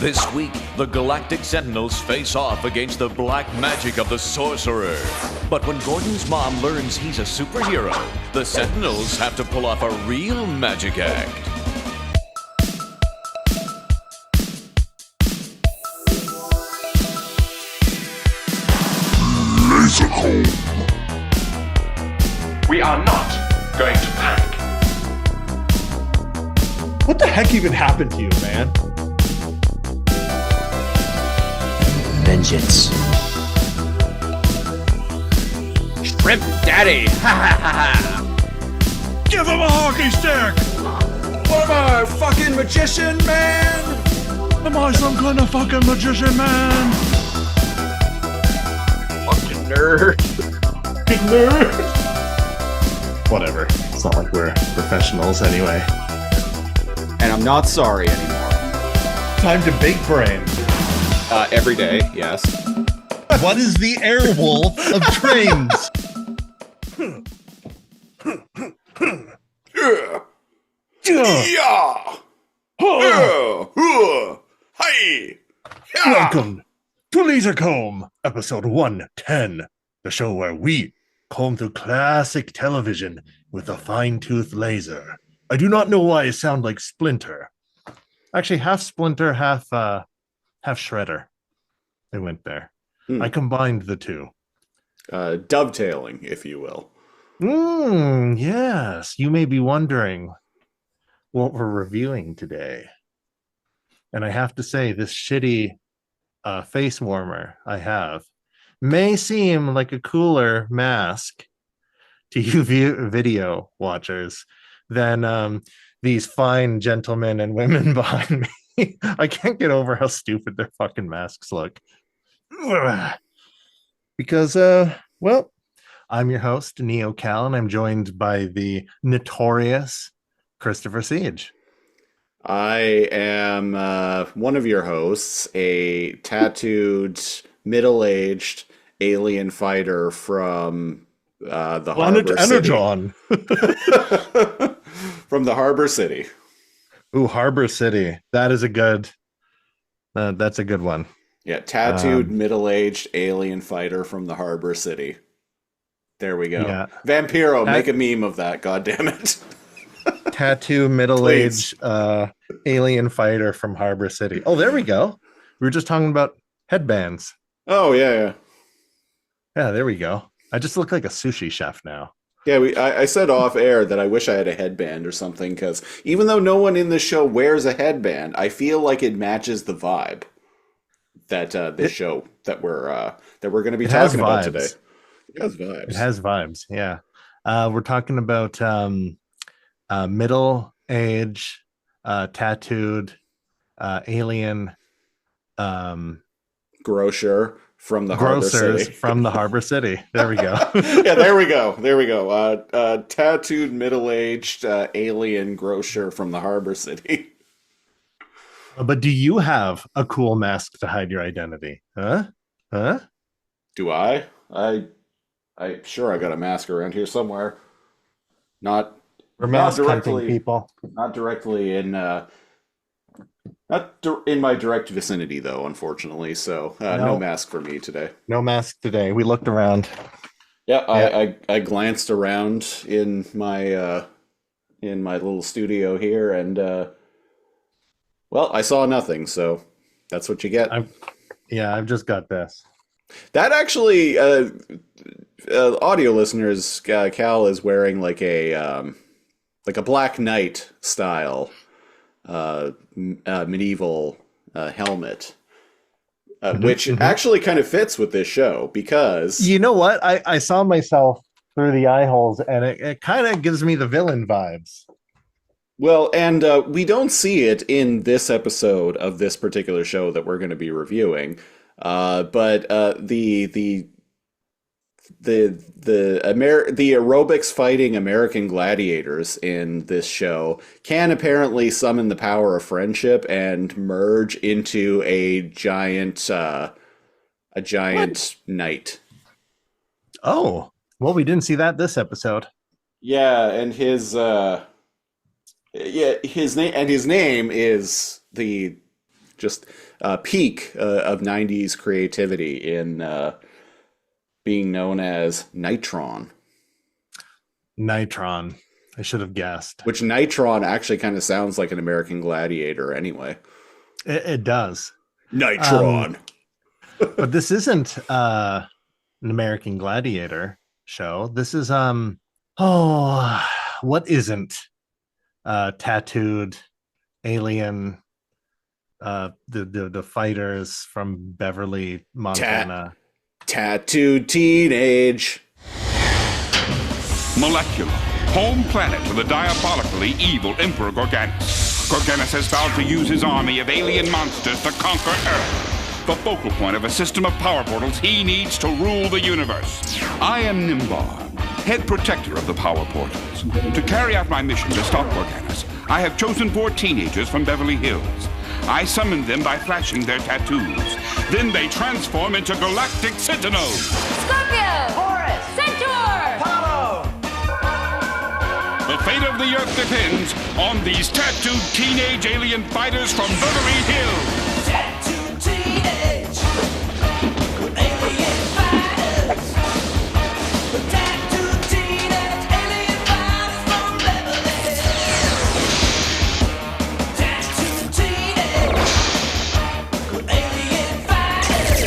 This week, the Galactic Sentinels face off against the black magic of the Sorcerer. But when Gordon's mom learns he's a superhero, the Sentinels have to pull off a real magic act. Lazor Comb. We are not going to panic. What the heck even happened to you, man? Vengeance. Shrimp Daddy! Ha ha ha ha! Give him a hockey stick! What am I, fucking magician, man? Am I some kind of fucking magician, man? Fucking nerd. Whatever. It's not like we're professionals anyway. And I'm not sorry anymore. Time to big brain. Every day, yes. What is the airwolf of trains? Hi! Welcome to Lazor Comb, episode 110, the show where we comb through classic television with a fine-tooth laser. I do not know why I sound like Splinter. Actually, half Splinter, half Shredder. They went there. I combined the two. Dovetailing, if you will. Yes. You may be wondering what we're reviewing today. And I have to say, this shitty face warmer I have may seem like a cooler mask to you video watchers than these fine gentlemen and women behind me. I can't get over how stupid their fucking masks look. Because, well, I'm your host, Neo Cal, and I'm joined by the notorious Christopher Siege. I am one of your hosts, a tattooed, middle-aged alien fighter from the Harbor City. Energon. From the Harbor City. Ooh, Harbor City. That is a good. That's a good one. Yeah, tattooed, middle-aged alien fighter from the Harbor City. There we go. Yeah. Vampiro, make a meme of that. God damn it. Tattoo, middle-aged alien fighter from Harbor City. Oh, there we go. We were just talking about headbands. Oh yeah. Yeah, there we go. I just look like a sushi chef now. Yeah, I said off air that I wish I had a headband or something, because even though no one in this show wears a headband, I feel like it matches the vibe that this show that we're going to be talking about today. It has vibes. It has vibes. Yeah, we're talking about middle-aged, tattooed alien grocer. From the Harbor City. From the Harbor City. There we go. Yeah, there we go. Tattooed, middle-aged alien grocer from the Harbor City. But do you have a cool mask to hide your identity? Huh? Do I? I sure I got a mask around here somewhere. We're mask hunting people. Not directly in... Not in my direct vicinity, though, unfortunately. So no mask for me today. No mask today. We looked around. Yeah, I glanced around in my little studio here, and well, I saw nothing. So that's what you get. I've just got this. That actually, audio listeners, Cal is wearing like a Black Knight style. Medieval helmet, which actually kind of fits with this show, because you know what, I saw myself through the eye holes, and it kind of gives me the villain vibes. Well, and we don't see it in this episode of this particular show that we're going to be reviewing, but the aerobics fighting American gladiators in this show can apparently summon the power of friendship and merge into a giant knight. Oh, well, we didn't see that this episode. Yeah, and his name is the just peak of 90s creativity in being known as Nitron. Nitron. I should have guessed. Which Nitron actually kind of sounds like an American Gladiator anyway. It does. Nitron. But this isn't an American Gladiator show. This is what isn't tattooed alien the fighters from Beverly, Montana. Tattooed teenage. Molecular, home planet to the diabolically evil Emperor Gorganus. Gorganus has vowed to use his army of alien monsters to conquer Earth, the focal point of a system of power portals he needs to rule the universe. I am Nimbar, head protector of the power portals. To carry out my mission to stop Gorganus, I have chosen 4 teenagers from Beverly Hills. I summoned them by flashing their tattoos. Then they transform into galactic sentinels. Scorpio! Horus! Centaur! Apollo! The fate of the Earth depends on these tattooed teenage alien fighters from Beverly Hills. Tattooed teenage alien fighters. Tattooed teenage alien fighters from Beverly Hills. Tattooed teenage alien fighters.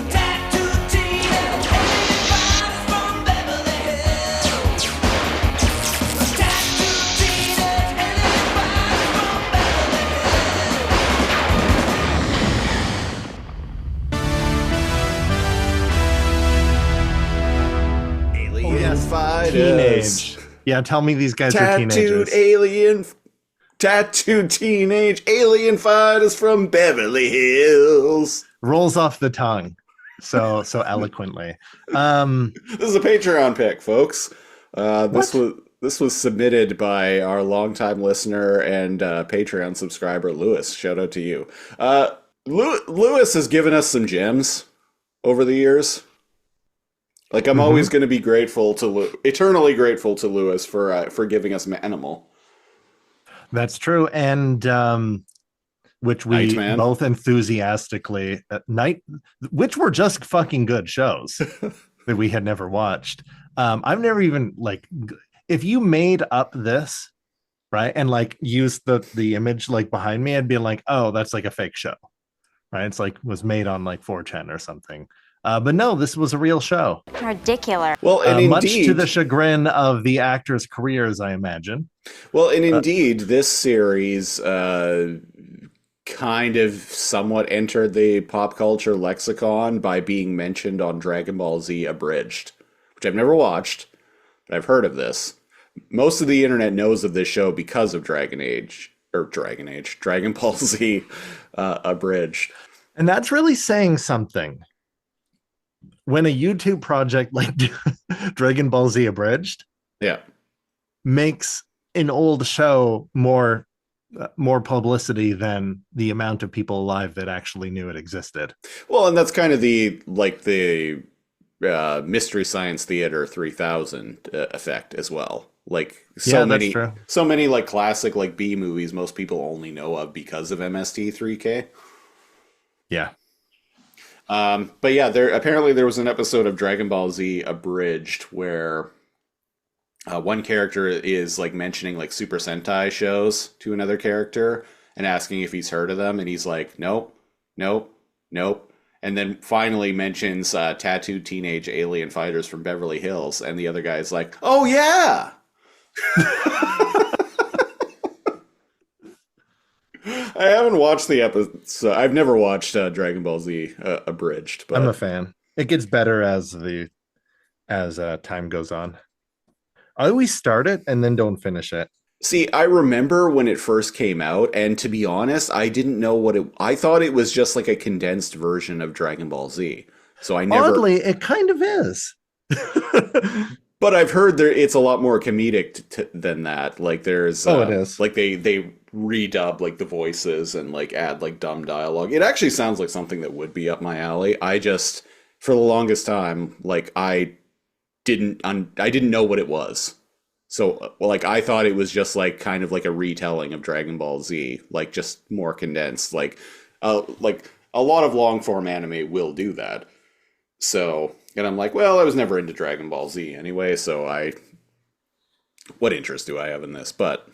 Tattooed teenage alien fighters from Beverly Hills. Tattooed teenage alien fighters from Beverly Hills. Alien fighters. Teenage. Yeah, tell me these guys are teenagers. Tattooed teenage alien fighters from Beverly Hills. Rolls off the tongue so eloquently. This is a Patreon pick, folks. This was submitted by our longtime listener and Patreon subscriber Lewis. Shout out to you. Lewis has given us some gems over the years. Like, I'm always going to be grateful to eternally grateful to Lewis for giving us Manimal. That's true, and which we Nightman. both enthusiastically which were just fucking good shows that we had never watched. I've never even if you made up this, right, and like used the image like behind me, I'd be like, oh, that's like a fake show, right? It's like was made on like 4chan or something. But no, this was a real show. Ridiculous. Well, and Much indeed, to the chagrin of the actors' careers, I imagine. well, and indeed, this series kind of somewhat entered the pop culture lexicon by being mentioned on Dragon Ball Z Abridged, which I've never watched, but I've heard of this. Most of the internet knows of this show because of Dragon Ball Z Abridged. And that's really saying something. When a YouTube project like Dragon Ball Z Abridged makes an old show more publicity than the amount of people alive that actually knew it existed. Well, and that's kind of the Mystery Science Theater 3000 effect as well. Like so many like classic like B movies most people only know of because of MST3K. Yeah. But yeah, there was an episode of Dragon Ball Z Abridged where one character is like mentioning like Super Sentai shows to another character and asking if he's heard of them, and he's like, nope, and then finally mentions tattooed teenage alien fighters from Beverly Hills, and the other guy's like, oh yeah. I haven't watched the episode. I've never watched Dragon Ball Z Abridged. But I'm a fan. It gets better as time goes on. I always start it and then don't finish it. See, I remember when it first came out, and to be honest, I didn't know I thought it was just like a condensed version of Dragon Ball Z. So I never. Oddly, it kind of is. But I've heard it's a lot more comedic than that. Like there's it is. Like they redub like the voices and like add like dumb dialogue. It actually sounds like something that would be up my alley. I just for the longest time like I didn't know what it was. So, like, I thought it was just like kind of like a retelling of Dragon Ball Z, like just more condensed. Like a lot of long form anime will do that. So, and I'm like, well, I was never into Dragon Ball Z anyway, so what interest do I have in this? But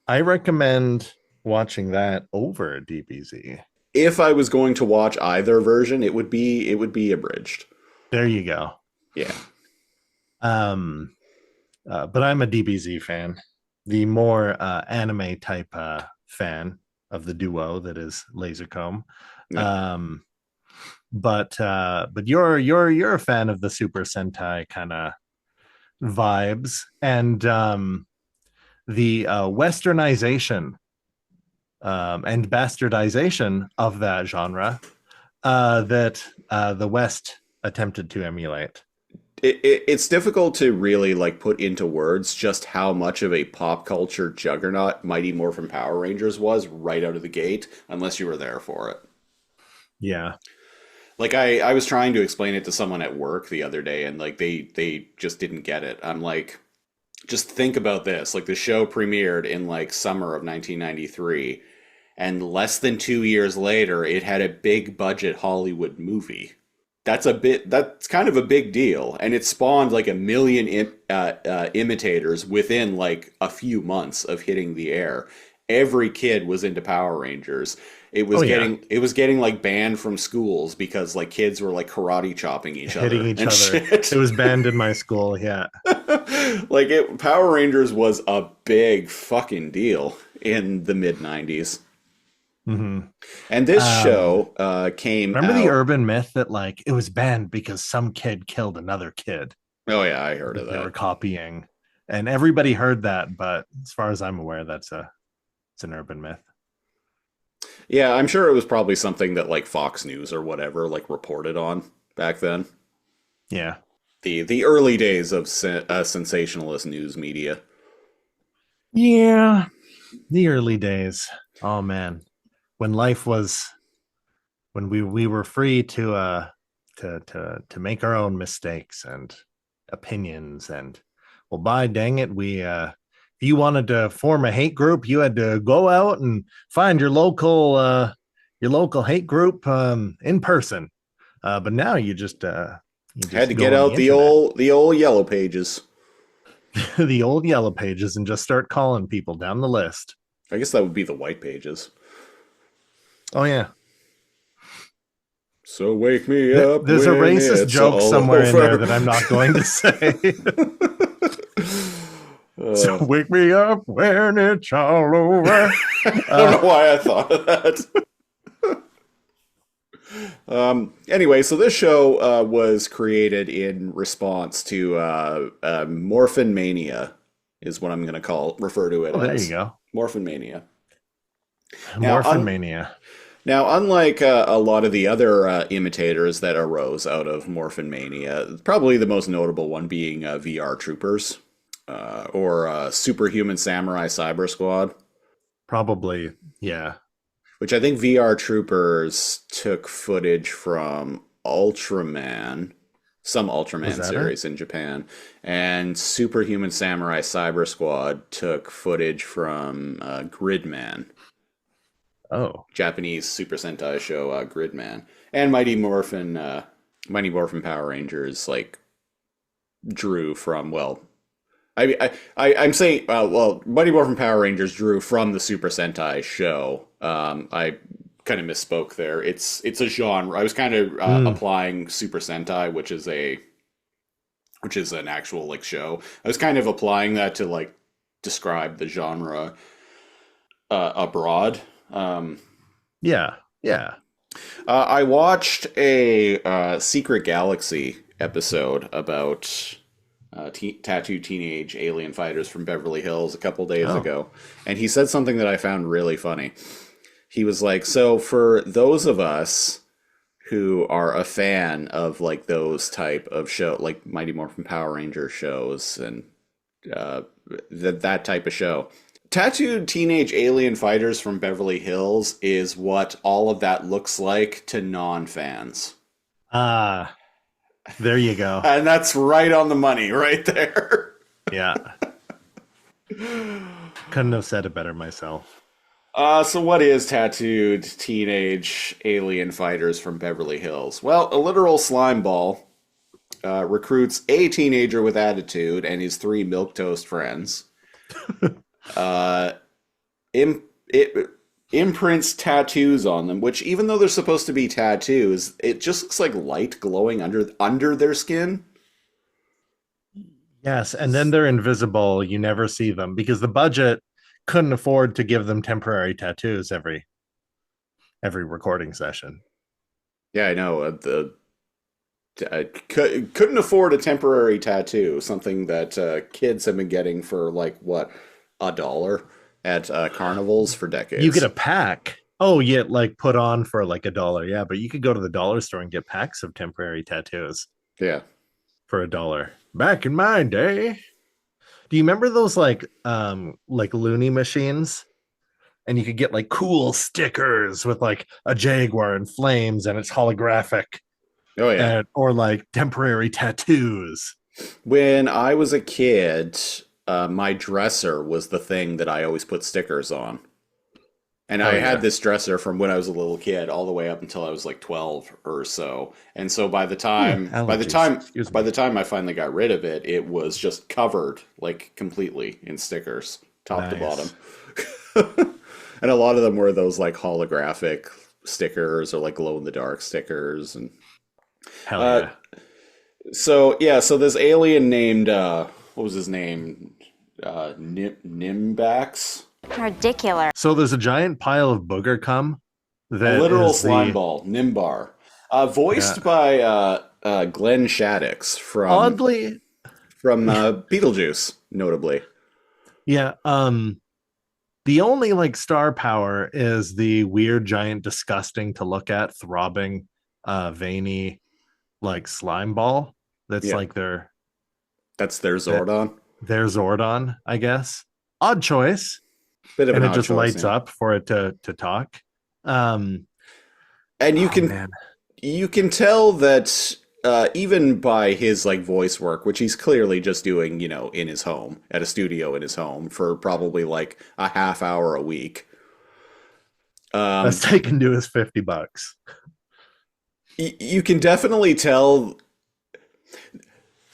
I recommend watching that over DBZ. if I was going to watch either version, it would be abridged. There you go. Yeah. But I'm a DBZ fan, the more anime type fan of the duo that is Lazor Comb. Yeah. But you're a fan of the Super Sentai kind of vibes and the westernization and bastardization of that genre that the West attempted to emulate. It's difficult to really like put into words just how much of a pop culture juggernaut Mighty Morphin Power Rangers was right out of the gate, unless you were there for it. Yeah. Like I was trying to explain it to someone at work the other day, and like they just didn't get it. I'm like, just think about this. Like the show premiered in like summer of 1993, and less than 2 years later, it had a big budget Hollywood movie. That's kind of a big deal, and it spawned like a million imitators within like a few months of hitting the air. Every kid was into Power Rangers. It was getting like banned from schools because like kids were like karate chopping hitting each other. Shit. It was banned in my school. Yeah. Power Rangers was a big fucking deal in the mid 90s. Mm-hmm. And this show came Remember out... the urban myth that like it was banned because some kid killed another kid? Oh yeah, I heard of that. They were copying, and everybody heard that, but as far as I'm aware, it's an urban myth. Yeah, I'm sure it was probably something that like Fox News or whatever like reported on back then. Yeah. The early days of sensationalist news media. Yeah. The early days. Oh man. When we were free to make our own mistakes and opinions, and well, by dang it, if you wanted to form a hate group, you had to go out and find your local hate group in person. But now you just had to get out the old yellow pages. The old yellow pages, and just start calling people down the list. I guess that would be the white pages. Oh yeah. So wake me up. There's a racist joke somewhere in there that I'm not going to say. So wake me up when it's all over. I don't know why I thought of that. Anyway, so this show was created in response to Morphin Mania, is what I'm going to refer to it as. There you go. Morphin Mania. Morphin Mania. Now, unlike a lot of the other imitators that arose out of Morphin Mania, probably the most notable one being VR Troopers or Superhuman Samurai Cyber Squad. Probably, yeah. Which I think VR Troopers took footage from Ultraman, some Ultraman series in Japan, and Superhuman Samurai Cyber Squad took footage from Gridman. Oh, Japanese Super Sentai show Gridman, and Mighty Morphin Power Rangers like drew from I'm saying Mighty Morphin Power Rangers drew from the Super Sentai show. I kind of misspoke there. It's a genre. I was kind of applying Super Sentai, which is an actual like show. I was kind of applying that to like describe the genre abroad. Yeah. I watched a Secret Galaxy episode about tattooed teenage alien fighters from Beverly Hills a couple days ago, and he said something that I found really funny. He was like, so for those of us who are a fan of like those type of show, like Mighty Morphin Power Ranger shows and that type of show, tattooed teenage alien fighters from Beverly Hills is what all of that looks like to non-fans. There you go. And that's right on the money right there. Yeah. Couldn't have said it better myself. So what is tattooed teenage alien fighters from Beverly Hills? Well, a literal slime ball recruits a teenager with attitude and his three milquetoast friends. It imprints tattoos on them, which even though they're supposed to be tattoos, it just looks like light glowing under their skin. Yes, and then they're invisible. You never see them because the budget couldn't afford to give them temporary tattoos every recording session. Yeah, I know. I couldn't afford a temporary tattoo, something that kids have been getting for like what, $1 at carnivals for decades. You get a pack. Oh, yeah, like put on for like $1. Yeah, but you could go to the dollar store and get packs of temporary tattoos Yeah. for $1. Back in my day. Do you remember those like loony machines? And you could get like cool stickers with like a jaguar and flames and it's holographic. Oh yeah. Or like temporary tattoos. When I was a kid, my dresser was the thing that I always put stickers on. And I had this dresser from when I was a little kid all the way up until I was like 12 or so. And so by the time I finally got rid of it, it was just covered like completely in stickers, top to bottom. And a lot of them were those like holographic stickers or like glow in the dark stickers and Hell yeah. So this alien named what was his name? Nimbax. Ridiculous. So there's a giant pile of booger cum. A literal slime ball, Nimbar. Voiced by Glenn Shaddix from Beetlejuice, notably. Yeah. The only like star power is the weird, giant, disgusting to look at, throbbing, veiny, like slime ball. That's like that's their Zordon. Their Zordon, I guess. Odd choice. Bit of and an it just choice, lights up for it to talk. And you can tell that even by his like voice work, which he's clearly just doing, in his home at a studio in his home for probably like a half hour a week. That's taken to his $50. You can definitely tell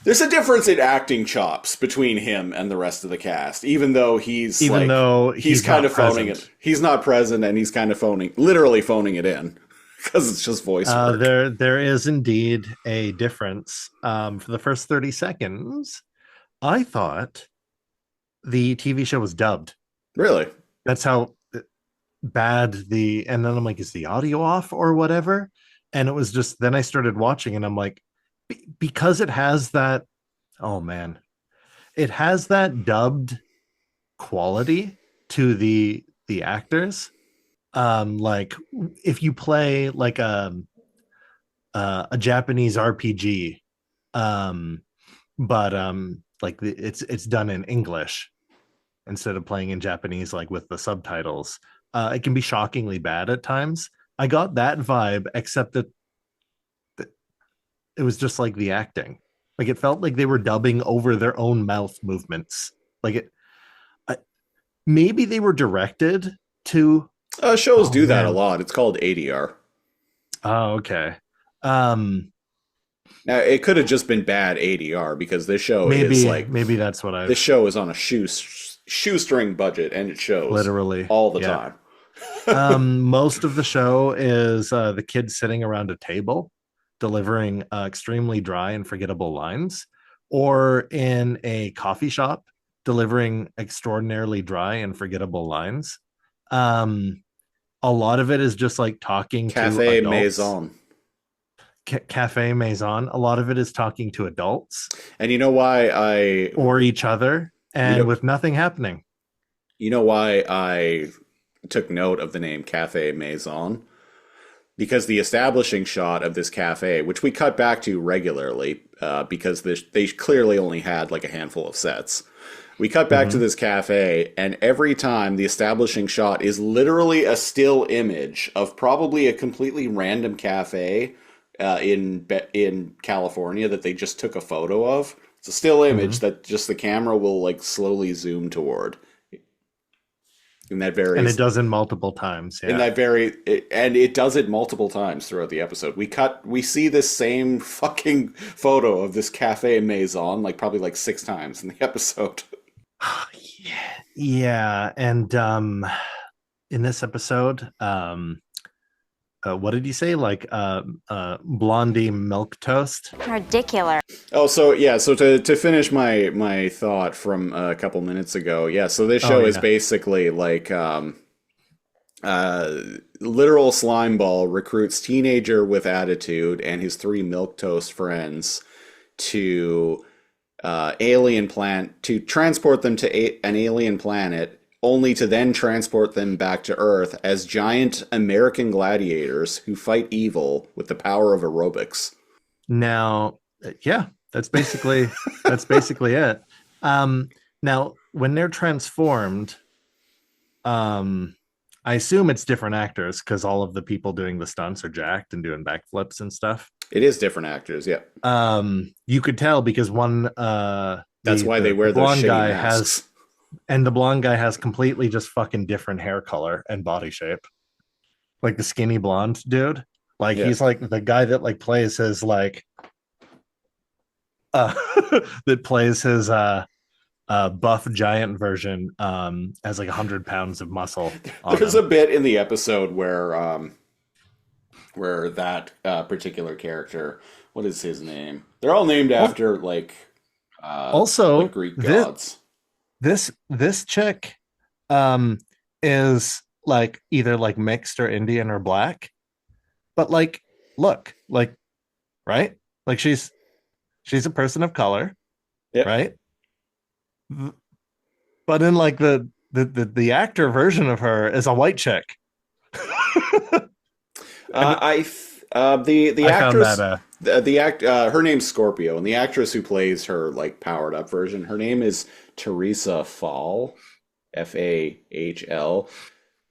there's a difference in acting chops between him and the rest of the cast, even though he's kind of phoning it. He's not present and he's kind of literally phoning it in because it's just voice work. There is indeed a difference. For the first 30 seconds, I thought the TV show was dubbed. Really? That's how bad and then I'm like, is the audio off or whatever? And it was just, then I started watching and I'm like, because it has that, it has that dubbed quality to the actors. Like if you play like a Japanese RPG, but like it's done in English instead of playing in Japanese, like with the subtitles, it can be shockingly bad at times. I got that vibe, except that it was just like the acting. Like it felt like they were dubbing over their own mouth movements. Like maybe they were directed to. Shows do that a lot. It's called ADR. Oh, okay. Now it could have just been bad ADR because this show is like maybe that's what this show is on a shoestring budget and it shows literally all the time. Most of the show is the kids sitting around a table delivering extremely dry and forgettable lines, or in a coffee shop delivering extraordinarily dry and forgettable lines. A lot of it is just like talking Cafe to adults. Maison. Cafe Maison. A lot of it is talking to adults. And you know why or each other, and with nothing happening. You know why I took note of the name Cafe Maison? Because the establishing shot of this cafe, which we cut back to regularly, because they clearly only had like a handful of sets. We cut back to this cafe, and every time the establishing shot is literally a still image of probably a completely random cafe in California that they just took a photo of. It's a still image that just the camera will like slowly zoom toward. In that very, And it does in multiple times. Yeah. in that very, and it does it multiple times throughout the episode. We see this same fucking photo of this cafe maison like probably like 6 times in the episode. Yeah. And in this episode, what did you say? Like blondie milk toast? Ridiculous. Oh, so yeah, so to finish my thought from a couple minutes ago, yeah, so this show is basically like literal slime ball recruits teenager with attitude and his 3 milk toast friends to to transport them to an alien planet, only to then transport them back to Earth as giant American gladiators who fight evil with the power of aerobics. Now, yeah, that's basically it. Now, when they're transformed, I assume it's different actors because all of the people doing the stunts are jacked and doing backflips and stuff. It is different actors, yeah. You could tell because one That's why they wear those blonde shitty guy masks. and the blonde guy has completely just fucking different hair color and body shape. Like the skinny blonde dude. Like he's like the guy that like plays his like that plays his buff giant version has like 100 pounds of muscle. There's a bit in the episode where that particular character, what is his name? They're all named after like like Greek gods. This chick is like either like mixed or Indian or black, but like look like right, like she's a person of color, right? But in like the actor version of her is a white chick. The actress, her name's Scorpio, and the actress who plays her like powered up version, her name is Teresa Fall, Fahl.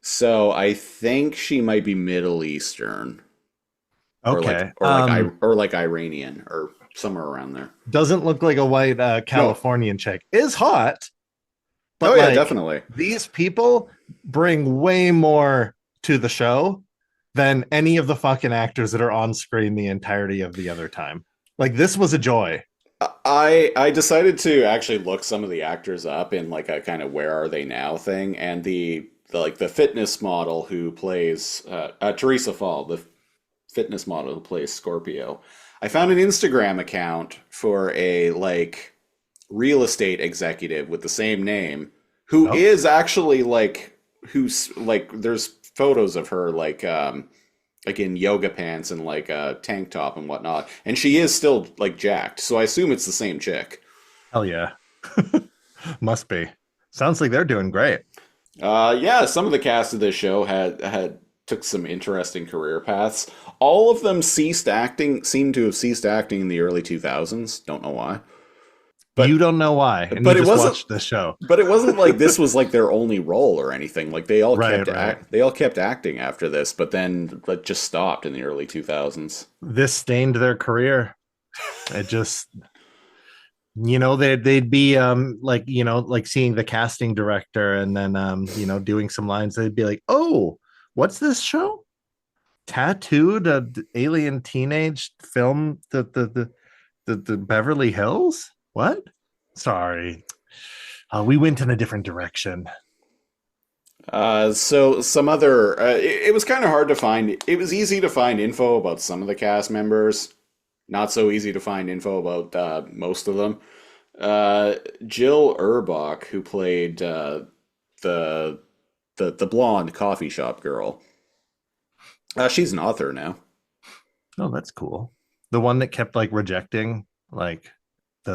So I think she might be Middle Eastern, Okay, or like Iranian or somewhere around there. doesn't look like a white Californian chick. Is hot, but Oh yeah, like, definitely. these people bring way more to the show than any of the fucking actors that are on screen the entirety of the other time. Like this was a joy. I decided to actually look some of the actors up in like a kind of where are they now thing, and the fitness model who plays Teresa Fall, the fitness model who plays Scorpio. I found an Instagram account for a like real estate executive with the same name who is actually like who's like there's photos of her like in yoga pants and like a tank top and whatnot, and she is still like jacked, so I assume it's the same chick. Hell yeah. Must be. Sounds like they're doing great. Yeah, some of the cast of this show had took some interesting career paths. All of them seemed to have ceased acting in the early 2000s. Don't know why. But you don't know why, and but you it just wasn't- watched this show. But it wasn't like this was like their only role or anything. Like they all Right, they all kept acting after this, but then it just stopped in the early 2000s. This stained their career. It just, they'd be like, like seeing the casting director and then doing some lines. They'd be like, "Oh, what's this show? Tattooed alien teenage film, the Beverly Hills? What? Sorry, we went in a different direction." So some other, it was kind of hard to find. It was easy to find info about some of the cast members. Not so easy to find info about most of them. Jill Urbach, who played the blonde coffee shop girl. She's an author now. Oh, that's cool. The one that kept like rejecting like the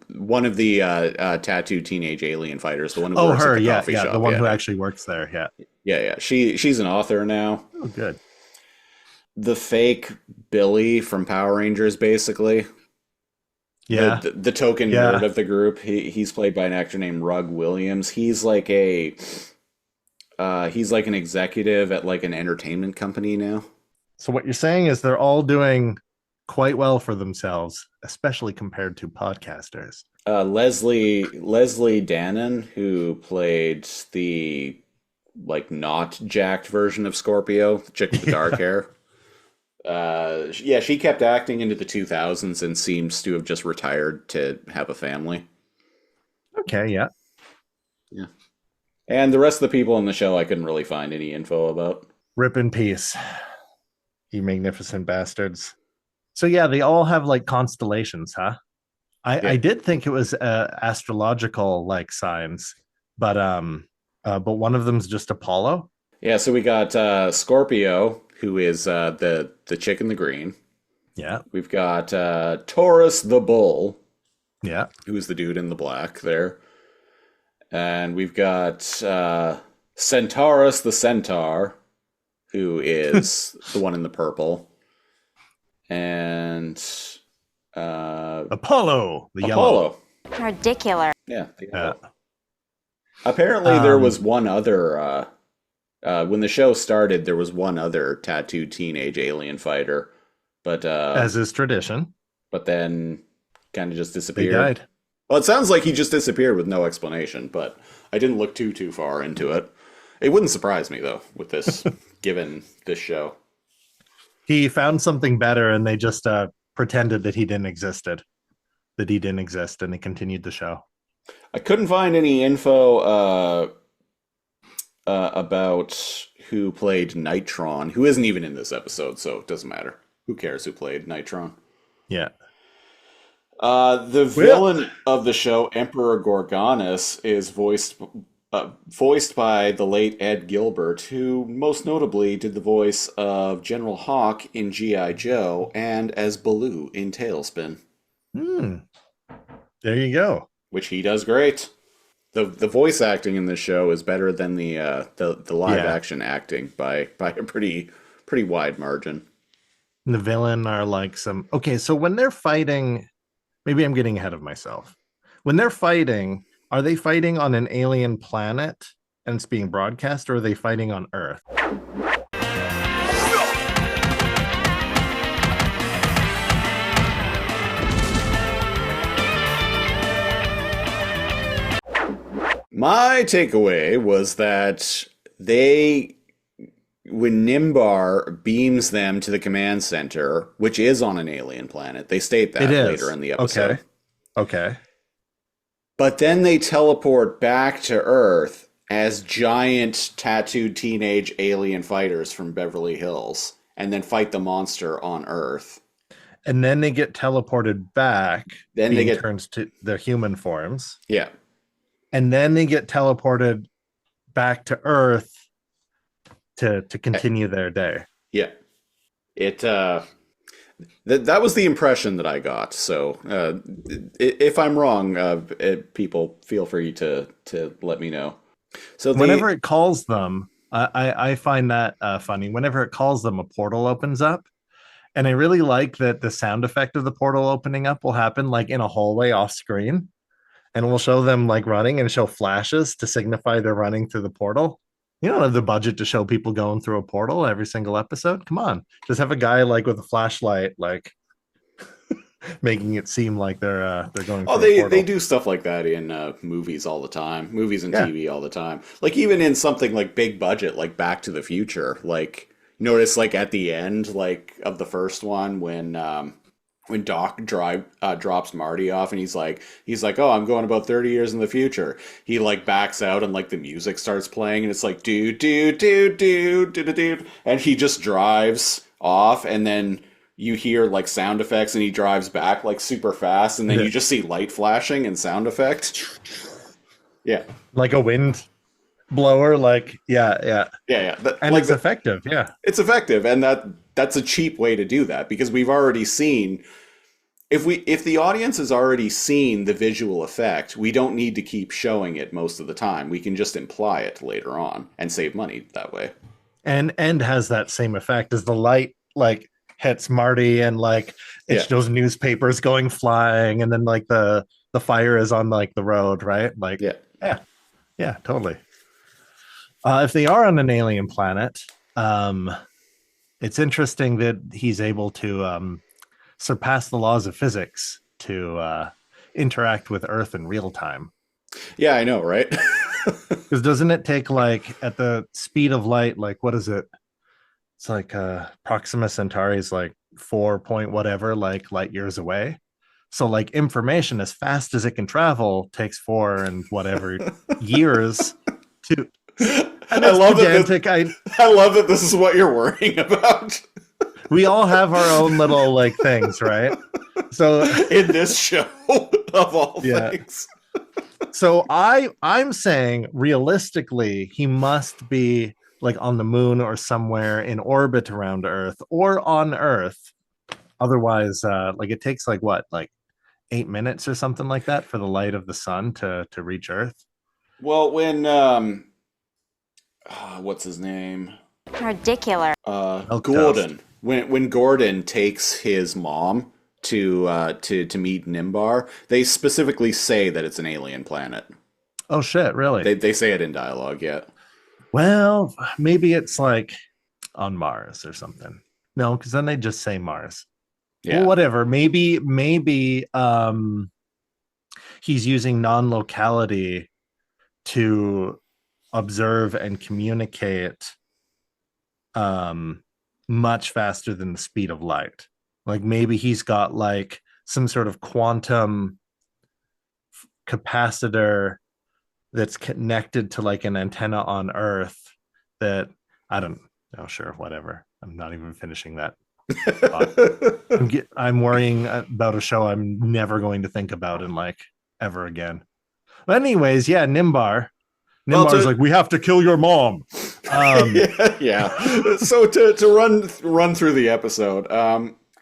one of the tattooed teenage alien fighters, the one who Oh, works her, at the yeah, coffee yeah, shop. the one who actually works there, yeah. Yeah. She's an author now. Oh, good. The fake Billy from Power Rangers, basically. Yeah, The token nerd of the group. He's played by an actor named Rug Williams. He's like an executive at like an entertainment company now. So what you're saying is they're all doing quite well for themselves, especially compared to podcasters. Leslie Dannon, who played the like not jacked version of Scorpio, the chick with the dark hair. Yeah, she kept acting into the 2000s and seems to have just retired to have a family. Okay, yeah. Yeah. And the rest of the people in the show I couldn't really find any info about. Rip in peace, you magnificent bastards. So yeah, they all have like constellations, huh? Yeah. I did think it was astrological like signs, but one of them's just Apollo. Yeah, so we got Scorpio, who is the chick in the green. Yeah, We've got Taurus the bull, yeah. who's the dude in the black there. And we've got Centaurus the centaur, who is the one in the purple. And Apollo, the yellow. Apollo. Ridiculous. Yeah, the Yeah. yellow. Apparently there was one other when the show started, there was one other tattooed teenage alien fighter, but As is tradition, then kind of just they disappeared. died. Well, it sounds like he just disappeared with no explanation, but I didn't look too far into it. It wouldn't surprise me though with this, given this show. He found something better, and they just pretended that he didn't exist, and they continued the show. I couldn't find any info about who played Nitron, who isn't even in this episode, so it doesn't matter. Who cares who played Nitron? Yeah. The villain of the show, Emperor Gorgonus, is voiced by the late Ed Gilbert, who most notably did the voice of General Hawk in G.I. Joe and as Baloo in Tailspin. There you go. Which he does great. The voice acting in this show is better than the live action acting by a pretty wide margin. And the villain are like some. Okay, so when they're fighting, maybe I'm getting ahead of myself. When they're fighting, are they fighting on an alien planet and it's being broadcast, or are they fighting on Earth? My takeaway was that when Nimbar beams them to the command center, which is on an alien planet, they state that later in the episode. Okay. But then they teleport back to Earth as giant tattooed teenage alien fighters from Beverly Hills and then fight the monster on Earth. And then they get teleported back. Then they get turned to their human forms. Yeah. And then they get teleported back to Earth to continue their day. Yeah. It that was the impression that I got. So if I'm wrong, people feel free to let me know. So whenever it calls them, I find that funny. Whenever it calls them, a portal opens up. And I really like that the sound effect of the portal opening up will happen like in a hallway off screen. And we'll show them like running and show flashes to signify they're running through the portal. You don't have the budget to show people going through a portal every single episode. Come on, just have a guy like with a flashlight, like making it seem like they're going. Oh, they do stuff like that in movies all the time, movies and TV all the time. Like even in something like big budget, like Back to the Future. Like notice, like at the end, like of the first one when Doc drops Marty off and he's like, oh, I'm going about 30 years in the future. He like backs out and like the music starts playing and it's like do, and he just drives off and then you hear like sound effects and he drives back like super fast and then you just see light flashing and sound effect. Yeah. Like a wind blower, like yeah. And like it's effective. Yeah. It's effective, and that's a cheap way to do that because we've already seen if the audience has already seen the visual effect, we don't need to keep showing it most of the time. We can just imply it later on and save money that way. And has that same effect as the light like hits Marty and like it shows newspapers going flying and then like the fire is on like the road, right? Like yeah, totally. If they are on an alien planet, it's interesting that he's able to surpass the laws of physics to interact with Earth in real time. Yeah, I know, right? Because doesn't it take like at the speed of light, like what is it? It's like Proxima Centauri is like 4 point whatever, like light years away. So like information as fast as it can travel takes 4 and whatever years to. And I it's love pedantic. I love that this is what you're worrying about We all have our own little like things, right? So in this show of all Yeah. things. So I'm saying realistically, he must be like on the moon or somewhere in orbit around Earth or on Earth. Otherwise, like it takes like what, like 8 minutes or something like that for the light of the sun to reach Earth. Well, when what's his name? Ridiculous. Milk Gordon. When Gordon takes his mom to meet Nimbar, they specifically say that it's an alien planet. Oh shit, really? They say it in dialogue, yeah. Well, maybe it's like on Mars or something. No, because then they just say Mars. Yeah. Well, whatever. Maybe he's using non-locality to observe and communicate much faster than the speed of light. Like maybe he's got like some sort of quantum capacitor that's connected to like an antenna on Earth that I don't know. Sure, whatever. I'm not even finishing that. I'm worrying about a show I'm never going to think about in like ever again. But anyways, yeah, Nimbar's like, we have to kill your mom. Yeah. So to run through the episode,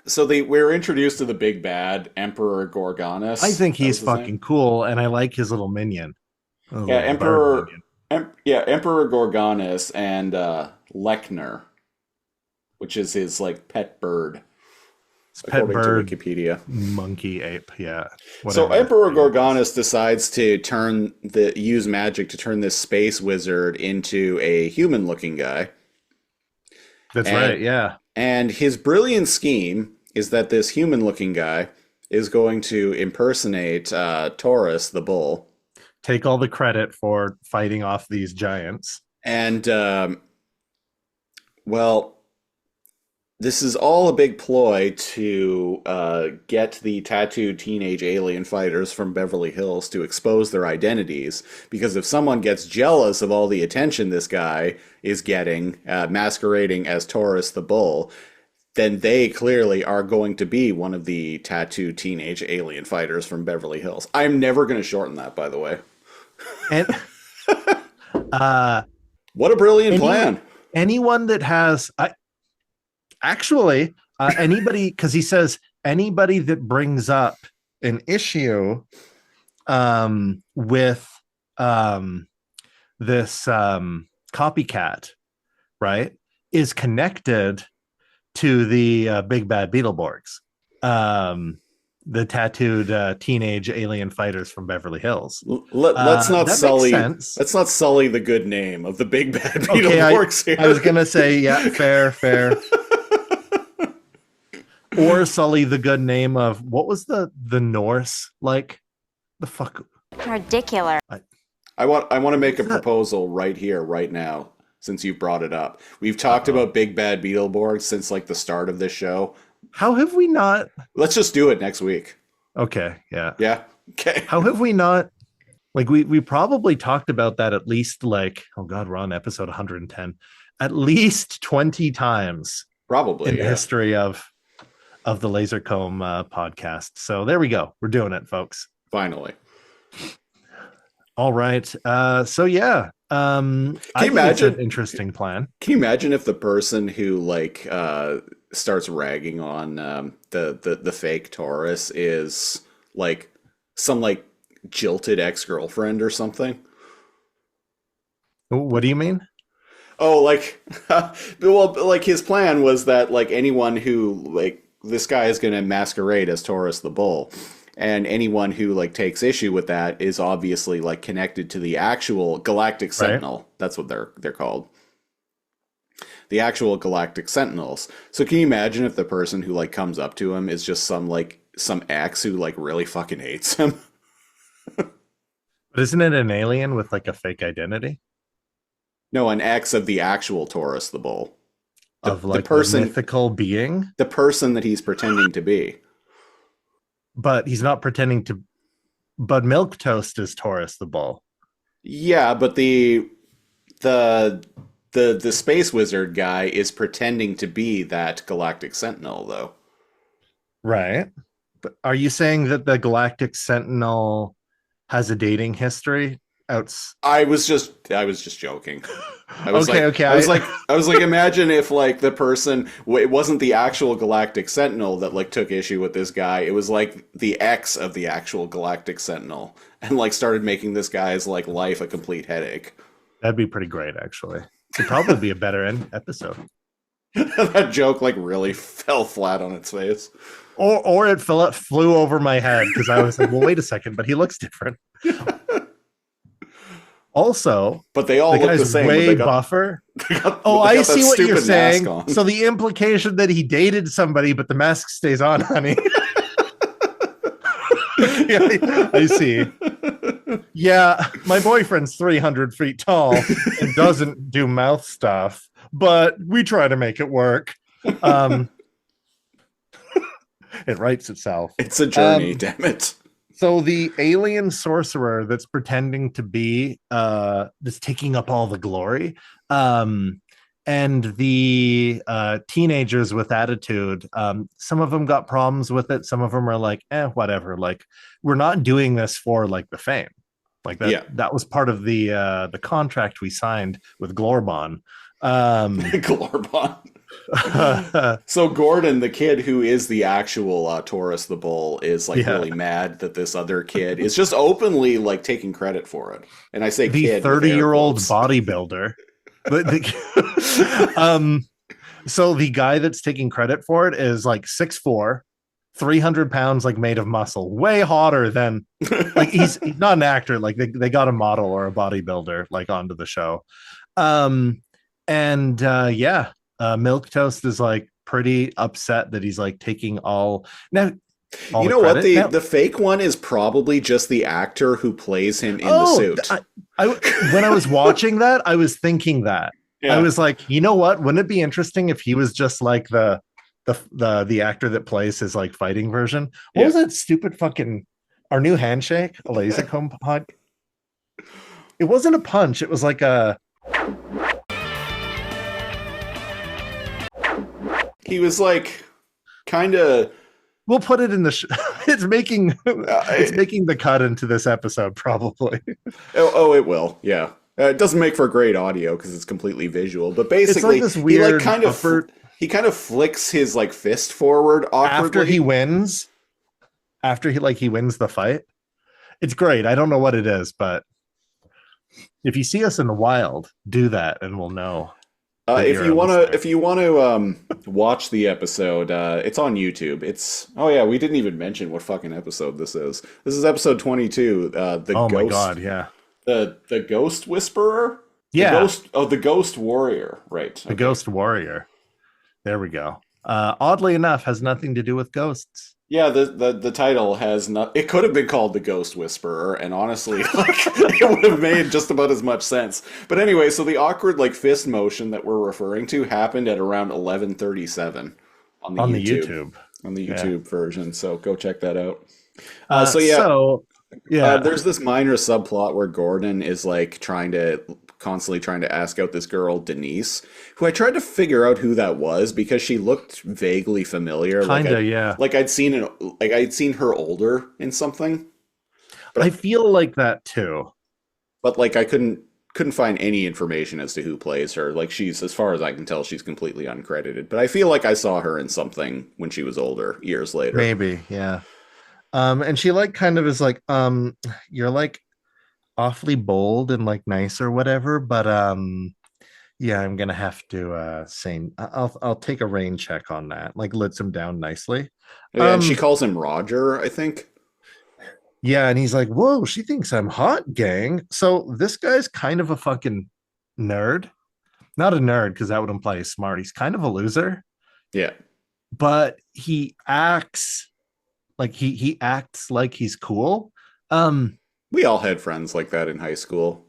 so we're introduced to the big bad Emperor Gorgonus. I think he's That was his fucking name? cool, and I like his little minion. His Yeah, little bird minion. Emperor Gorgonus and Lechner, which is his like pet bird. His pet according bird, to Wikipedia. monkey ape. Yeah. So whatever. Emperor Gorgonus decides to use magic to turn this space wizard into a human-looking guy. That's and- right. Yeah. And his brilliant scheme is that this human-looking guy is going to impersonate Taurus the bull. Take all the credit for fighting off these giants. And, well, this is all a big ploy to get the tattooed teenage alien fighters from Beverly Hills to expose their identities. Because if someone gets jealous of all the attention this guy is getting, masquerading as Taurus the bull, then they clearly are going to be one of the tattooed teenage alien fighters from Beverly Hills. I'm never going to shorten that, by the way. And What a brilliant plan. anyone that has anybody, because he says anybody that brings up an issue with this copycat, right, is connected to the big bad Beetleborgs, the tattooed teenage alien fighters from Beverly Hills. Let's not that sully. makes sense. Let's not sully the good name of the big bad Okay, Beetleborgs here. I was gonna say, yeah, fair. Or sully the good name of what was the Norse, like the fuck. Ridiculous. I want to make a What's that? proposal right here, right now, since you brought it up. We've talked about big bad Beetleborgs since like the start of this show. How have we not? Let's just do it next week. Okay, yeah. Yeah. Okay. How have we not? Like we probably talked about that at least like, oh god, we're on episode 110, at least 20 times Probably. in the Yeah. history of the Lazor Comb podcast. So there we go. We're doing it, folks. Finally. All right. So yeah. I think it's imagine- an interesting plan. Can you imagine if the person who like starts ragging on the fake Taurus is like some like jilted ex-girlfriend or something? What do you mean? Oh, like, well, like his plan was that like anyone who like this guy is going to masquerade as Taurus the bull, and anyone who like takes issue with that is obviously like connected to the actual Galactic Sentinel. That's what they're called. the actual Galactic Sentinels. So can you imagine if the person who like comes up to him is just some ex who like really fucking hates him? But isn't it an alien with like a fake identity No, an ex of the actual Taurus the Bull. of like the mythical being? The person that he's pretending to be. But he's not pretending to. But Milquetoast is Taurus the Bull. Yeah, but the space wizard guy is pretending to be that Galactic Sentinel, though. Right. But are you saying that the Galactic Sentinel has a dating history? I was just joking. I was okay. I was like, imagine if like the person, it wasn't the actual Galactic Sentinel that like took issue with this guy. It was like the ex of the actual Galactic Sentinel, and like started making this guy's like life a complete headache. That'd be pretty great, actually. It'd probably be a better episode. That joke like really fell flat on its face. Or it flew over my head because I was like, well, wait a second, but he looks different. Also, but they all look the same. Way buffer. I see what you're saying. So the implication that he dated somebody, but the mask stays on, honey. Yeah, I see. Yeah, my boyfriend's 300 feet tall and doesn't do mouth stuff, but we try to make it work. It writes itself. It's a journey, damn it. So the alien sorcerer that's pretending to be that's taking up all the glory, and the teenagers with attitude, some of them got problems with it. Some of them are like, whatever. Like, we're not doing this for like the fame. Like that. Yeah. That was part of the contract we signed with Glorbon. Glorbon. So Gordon, the kid who is the actual Taurus the Bull, is like really mad that this other kid is just openly like taking credit for it. And I say the kid, 30-year-old bodybuilder. So the guy that's taking credit for it is like 6'4", 300 pounds, like made of muscle, way hotter than like he's not an actor. Like they got a model or a bodybuilder like onto the show. Milquetoast is like pretty upset that he's like taking all now. You know what? The fake one is probably just the actor who plays him in the suit. When I was watching that, I was thinking that. Yeah. I was like, you know what? Wouldn't it be interesting if he was just like the actor that plays his like fighting version? What was that stupid fucking our new handshake? A Lazor Comb pod? It wasn't a punch. It was like a. He was like kind of. We'll put it in the. It's making the cut into this episode probably. Oh, it will. Yeah, it doesn't make for great audio because it's completely visual. But basically, it's like this weird he kind of flicks his like fist forward awkwardly after he wins. After he wins the fight, it's great. I don't know what it is, but if you see us in the wild, do that and we'll know. If you want to watch the episode, it's on YouTube. We didn't even mention what fucking episode this is. This is episode 22. My god, yeah. The Ghost Whisperer. Yeah. The Ghost Warrior. Right. The Ghost Warrior. There we go. Oddly enough, has nothing to do with ghosts. Yeah, the title has not. It could have been called The Ghost Whisperer, and honestly, it would have made just about as much sense. But anyway, so the awkward like fist motion that we're referring to happened at around 11:37 on the YouTube version. So go check that out. There's this minor subplot where Gordon is like constantly trying to ask out this girl Denise, who I tried to figure out who that was because she looked vaguely familiar. Like I'd seen her older in something. But I feel like that too. But like I couldn't find any information as to who plays her. Like she's, as far as I can tell, she's completely uncredited. But I feel like I saw her in something when she was older, years later. Maybe, yeah. And she like kind of is like, you're like awfully bold and like nice or whatever, but I'm gonna have to say I'll take a rain check on that. Like lets him down nicely. Yeah, and she calls him Roger, I think. Yeah, and he's like, whoa, she thinks I'm hot, gang. So this guy's kind of a fucking nerd. not a nerd because that would imply he's smart. He's kind of a loser, Yeah. but he acts like he's cool. We all had friends like that in high school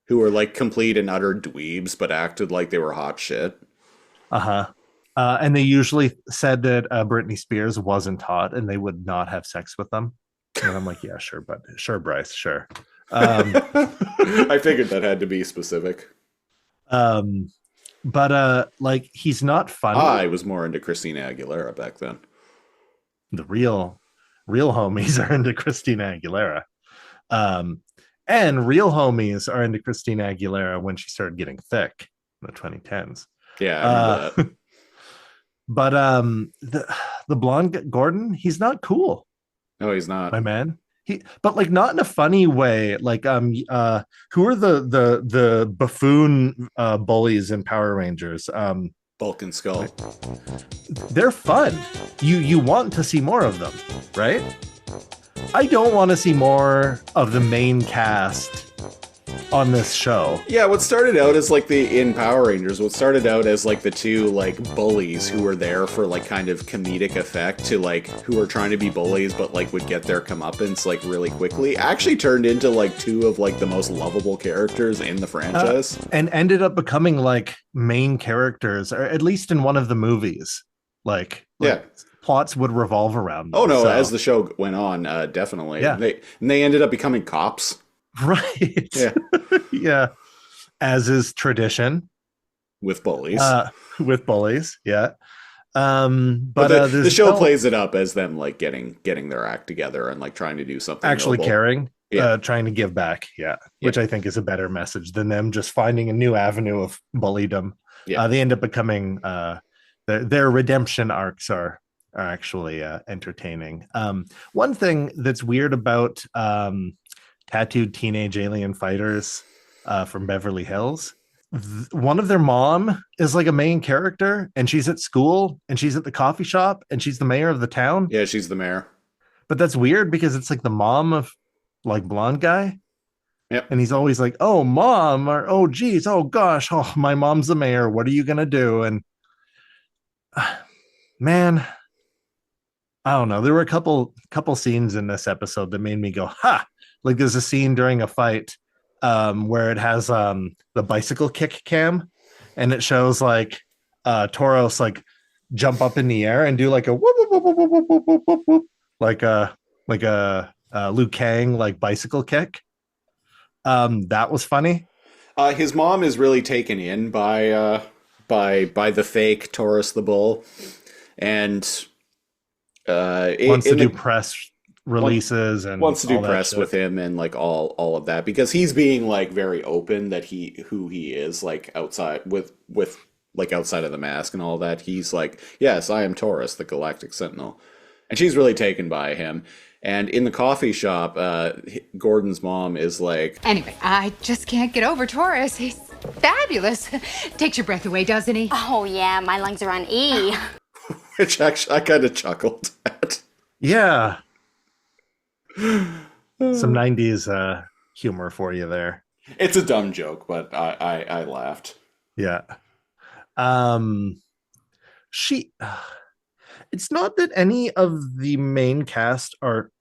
who were like complete and utter dweebs, but acted like they were hot shit. Uh-huh. And they usually said that Britney Spears wasn't hot and they would not have sex with them. And I'm like, yeah, sure, but sure, Bryce, sure. I figured that had to be specific. But like he's not funny. I was more into Christina Aguilera back then. The real homies are into Christina Aguilera. And real homies are into Christina Aguilera when she started getting thick in the 2010s. Yeah, I remember that. But the blonde Gordon, he's not cool, No, he's not. my man. But like not in a funny way. Like who are the buffoon bullies in Power Rangers? Bulk and Skull. They're fun. You want to see more of them, right? I don't want to see more of the main cast on this show. Yeah, what started out as like in Power Rangers, what started out as like the two like bullies who were there for like kind of comedic effect to like who were trying to be bullies but like would get their comeuppance like really quickly, actually turned into like two of like the most lovable characters in the franchise. And ended up becoming like main characters, or at least in one of the movies. Like Yeah. plots would revolve around them. Oh no, So- as the show went on, definitely. Yeah. They ended up becoming cops. Right. Yeah. Yeah. As is tradition. With bullies. With bullies. Yeah. but But the show plays it up as them like getting their act together and like trying to do something actually noble. caring. Yeah. Trying to give back. Yeah. Which I think is a better message than them just finding a new avenue of bullydom. Yeah. They end up becoming their redemption arcs are actually entertaining. One thing that's weird about tattooed teenage alien fighters from Beverly Hills, one of their mom is like a main character, and she's at school and she's at the coffee shop and she's the mayor of the town. Yeah, she's the mayor. But that's weird because it's like the mom of like blonde guy. Yep. And he's always like, oh, mom, or oh, geez, oh, gosh, oh, my mom's the mayor. What are you going to do? And man, I don't know. There were a couple scenes in this episode that made me go, ha! Like there's a scene during a fight where it has the bicycle kick cam, and it shows like Tauros like jump up in the air and do like a whoop, whoop, whoop, whoop, whoop, whoop, whoop, whoop, whoop, like a Liu Kang like bicycle kick. That was funny. His mom is really taken in by the fake Taurus the Bull, and Wants to do press releases and wants to do all that press shit. with him and like all of that because he's being like very open that who he is like outside with like outside of the mask and all that. He's like, yes, I am Taurus, the Galactic Sentinel, and she's really taken by him. And in the coffee shop, Gordon's mom is like, Anyway, I just can't get over Taurus. He's fabulous. Takes your breath away, doesn't he? Oh, yeah, my lungs are on E. which actually I kind of chuckled at. Yeah. Some 90s humor for you there. It's a dumb joke, but I laughed. Yeah. She it's not that any of the main cast are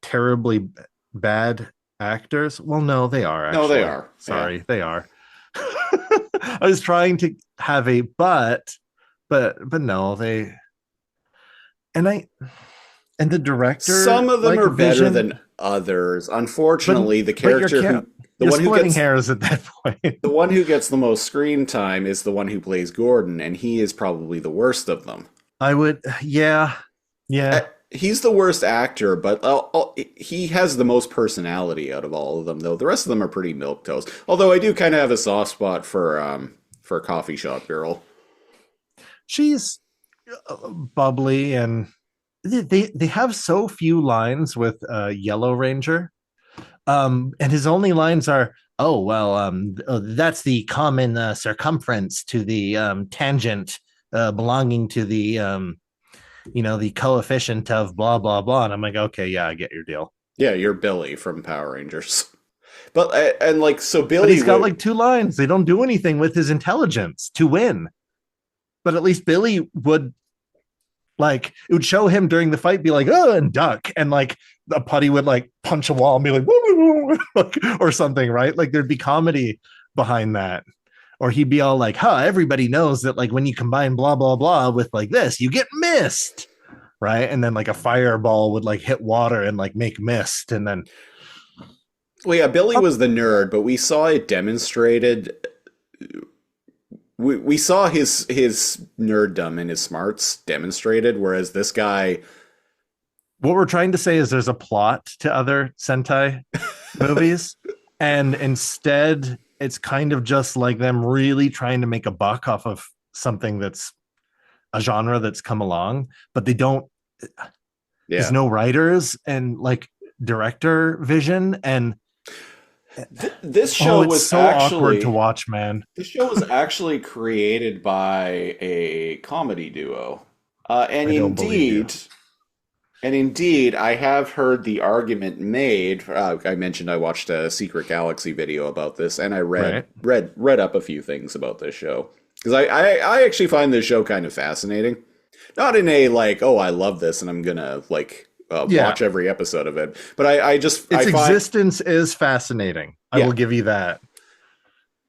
terribly bad actors. Well, no, they are actually. No, they are. Sorry, Yeah. they are. I was trying to have a but no, they and the director, Some of them like, are better Vision, than others. Unfortunately, the but you're character you're the one who splitting gets hairs at that point. the one who gets the most screen time is the one who plays Gordon, and he is probably the worst of them. I would, yeah. He's the worst actor, but he has the most personality out of all of them, though. The rest of them are pretty milquetoast. Although I do kind of have a soft spot for Coffee Shop Girl. She's bubbly, and they have so few lines with Yellow Ranger, and his only lines are, oh well, that's the common circumference to the tangent belonging to the the coefficient of blah blah blah. And I'm like, okay, yeah, I get your deal. Yeah, you're Billy from Power Rangers. But and like so Billy But he's got would- like 2 lines. They don't do anything with his intelligence to win. But at least Billy would, like, it would show him during the fight be like, oh, and duck. And like a putty would like punch a wall and be like, woo, woo, woo, like, or something, right? Like there'd be comedy behind that. Or he'd be all like, everybody knows that like when you combine blah, blah, blah with like this, you get mist. Right. And then like a fireball would like hit water and like make mist. And then Well, yeah, Billy was the nerd, but we saw it demonstrated. We saw his nerddom and his smarts demonstrated, whereas this guy, what we're trying to say is there's a plot to other Sentai movies, and instead it's kind of just like them really trying to make a buck off of something that's a genre that's come along, but they don't. There's no writers and like director vision, and this show it's was so actually awkward to watch, man. This show was actually created by a comedy duo, and I don't believe indeed, I have heard the argument made. I mentioned I watched a Secret Galaxy video about this, and I read up a few things about this show because I actually find this show kind of fascinating. Not in a like, oh, I love this and I'm gonna like watch every episode of it, but its existence is fascinating. I will give you that.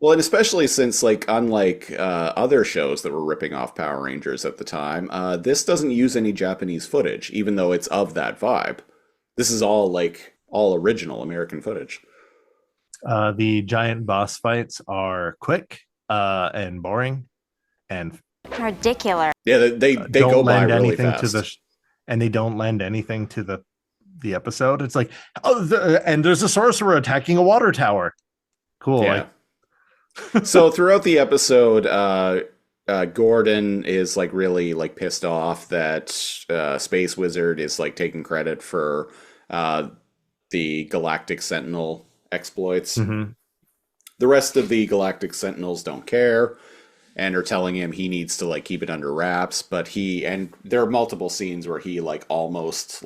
Well, and especially since, like, unlike other shows that were ripping off Power Rangers at the time, this doesn't use any Japanese footage, even though it's of that vibe. This is all original American footage. The giant boss fights are quick and boring, and Ridiculous. Yeah, they go by really fast. And they don't lend anything to the episode. It's like, and there's a sorcerer attacking a water tower. Cool. Yeah. So throughout the episode, Gordon is like really like pissed off that Space Wizard is like taking credit for the Galactic Sentinel exploits. Mm-hmm. The rest of the Galactic Sentinels don't care and are telling him he needs to like keep it under wraps. But there are multiple scenes where he like almost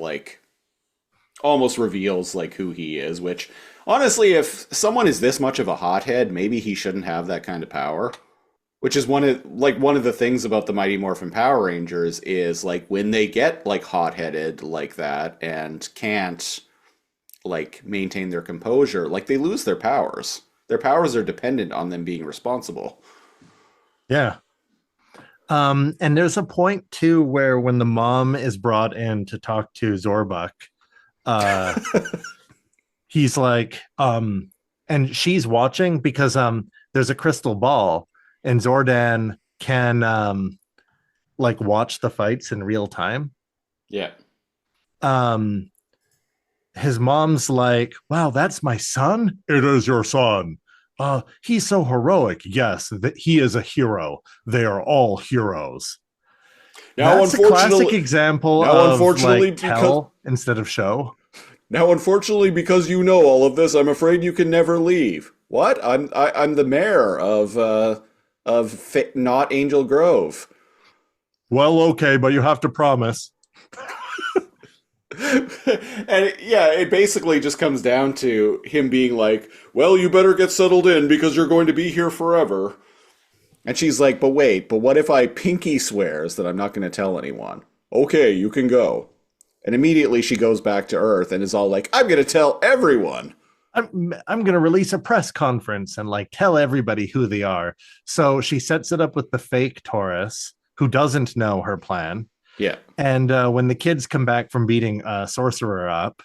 reveals like who he is, which honestly, if someone is this much of a hothead, maybe he shouldn't have that kind of power. Which is one of the things about the Mighty Morphin Power Rangers is like when they get like hot-headed like that and can't like maintain their composure, like they lose their powers. Their powers are dependent on them being responsible. Yeah. And there's a point too where when the mom is brought in to talk to Zorbuck, he's like, and she's watching because there's a crystal ball and Zordan can like watch the fights in real time. Yeah. His mom's like, wow, that's my son. It is your son. He's so heroic. Yes, that he is a hero. They are all heroes. Now, that's a classic example of like tell instead of show. Now, unfortunately, because you know all of this, I'm afraid you can never leave. What? I'm the mayor of not Angel Grove. Well, okay, but you have to promise. And it basically just comes down to him being like, well, you better get settled in because you're going to be here forever. And she's like, but what if I pinky swears that I'm not going to tell anyone? Okay, you can go. And immediately she goes back to Earth and is all like, I'm going to tell everyone. I'm going to release a press conference and like tell everybody who they are. So she sets it up with the fake Taurus who doesn't know her plan. Yeah. And when the kids come back from beating Sorcerer up,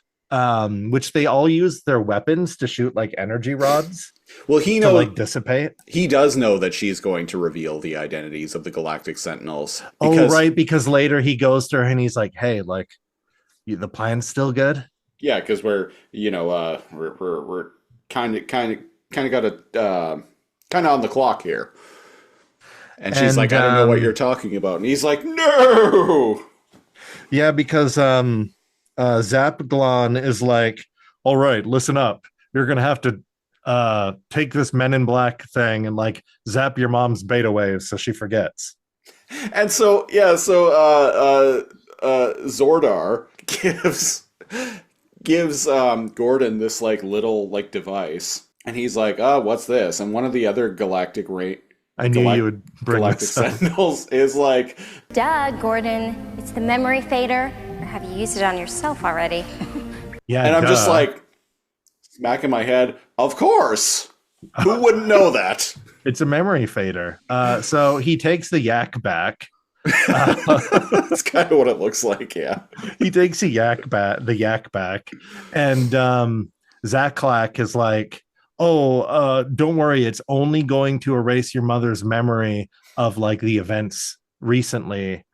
which they all use their weapons to shoot like energy rods. Well, he knows, to like dissipate. He does know that she's going to reveal the identities of the Galactic Sentinels. Because later he goes to her and he's like, hey, like the plan's still good. Yeah, because we're kind of got a kind of on the clock here. And she's like, I don't know what you're talking about. And he's like, no! Yeah, because Zapglon is like, all right, listen up. You're going to have to take this Men in Black thing and like zap your mom's beta waves so she forgets. And Zordar gives Gordon this like little like device, and he's like, "Oh, what's this?" And one of the other I knew you would bring Galactic this up. Sentinels is like, Duh, Gordon. It's the memory fader. Or have you used it on yourself already? Yeah, and I'm just duh. like smacking my head. Of course, who wouldn't know that? It's a memory fader. So he takes the yak back. That's kind of what it looks like. Yeah. He takes the yak back, and Zaklak is like, "Oh, don't worry. It's only going to erase your mother's memory of like the events recently,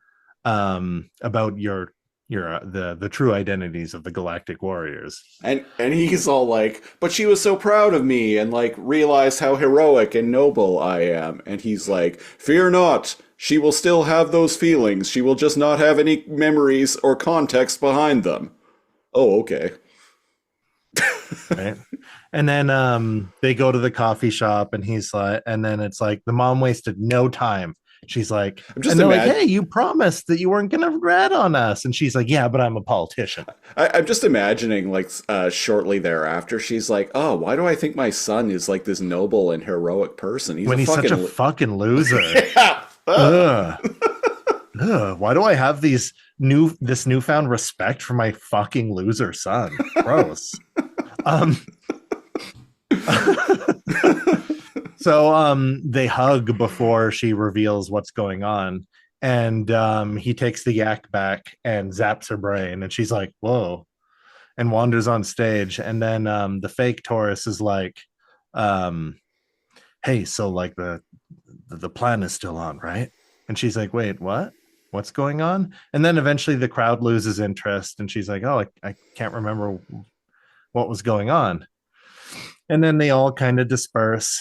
about the true identities of the Galactic Warriors." And he's all like, "But she was so proud of me and like realized how heroic and noble I am." And he's like, "Fear not. She will still have those feelings. She will just not have any memories or context behind them." Oh, okay. Right. And then they go to the coffee shop, and he's like, and then it's like the mom wasted no time. She's like, I'm just and they're like, "Hey, you promised that you weren't gonna rat on us." And she's like, "Yeah, but I'm a politician." I'm just imagining, like, shortly thereafter, she's like, "Oh, why do I think my son is like this noble and heroic person? He's Such a fucking loser." Yeah. Ugh. Ugh. Why do I have this newfound respect for my fucking loser son? Gross. So they hug before she reveals what's going on, and he takes the yak back and zaps her brain, and she's like, "Whoa," and wanders on stage. And then the fake Taurus is like, "Hey, so like the plan is still on, right?" And she's like, "Wait, what? What's going on?" And then eventually the crowd loses interest, and she's like, "Oh, I can't remember what was going on." And then they all kind of disperse.